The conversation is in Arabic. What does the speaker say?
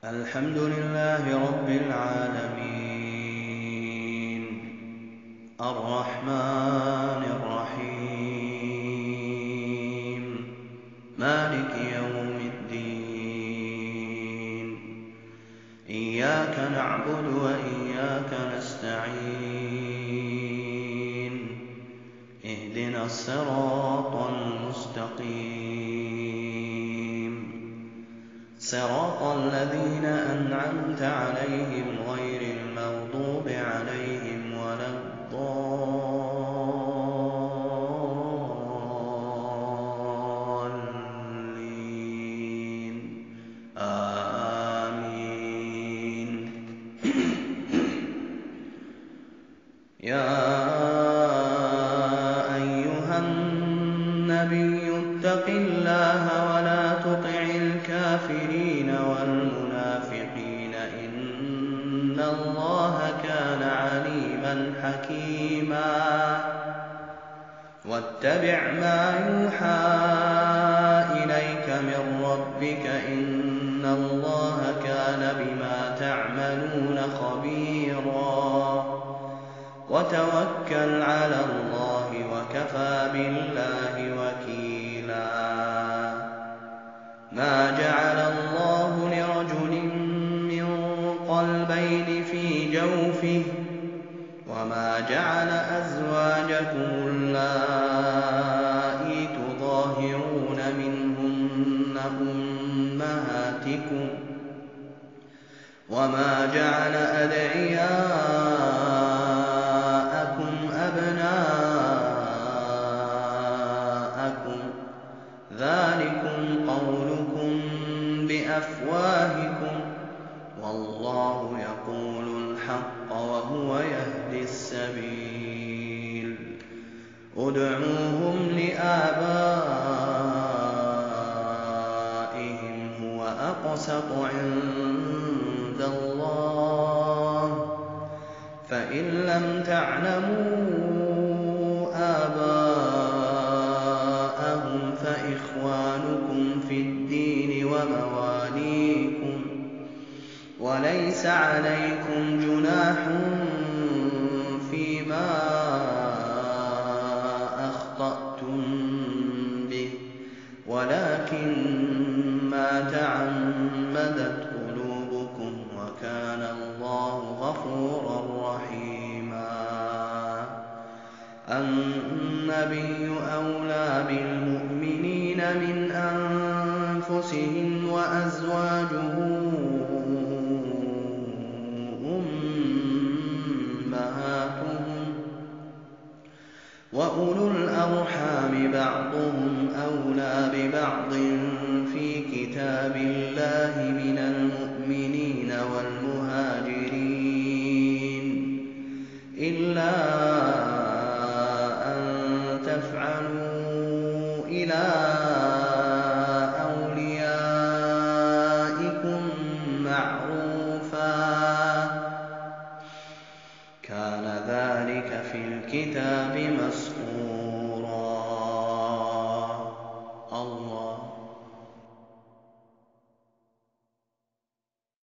الحمد لله رب العالمين الرحمن الرحيم مالك يوم الدين إياك نعبد وإياك نستعين اهدنا الصراط المستقيم صراط الذين أنعمت عليهم غير المغضوب عليهم ولا الضالين آمين. يا أيها النبي اتق الله ولا تطع الكافرين والمنافقين إن الله كان عليما حكيما واتبع ما يوحى إليك من ربك إن الله كان بما تعملون خبيرا وتوكل على الله وكفى بالله وكيلا. ما جعل الله لرجل من قلبين في جوفه وما جعل أزواجكم اللائي تظاهرون منهن أمهاتكم وما جعل أدعياءكم أبناءكم ذلكم قولكم بأفواهكم والله يقول الحق وهو يهدي السبيل. ادعوهم لآبائهم هو أقسط عند الله فإن لم تعلموا آباءهم فإخوانكم في الدين ومواليكم وليس عليكم جناح فيما أخطأتم به ولكن ما تعمدت قلوبكم وكان الله غفورا رحيما. النبي أولى بالمؤمنين من أنفسهم وأزواجه أمهاتهم وأولو الأرحام بعضهم أولى ببعض في كتاب الله من المؤمنين والمهاجرين إلا أن تفعلوا إلى أوليائكم معروفا كان ذلك في الكتاب مسطورا.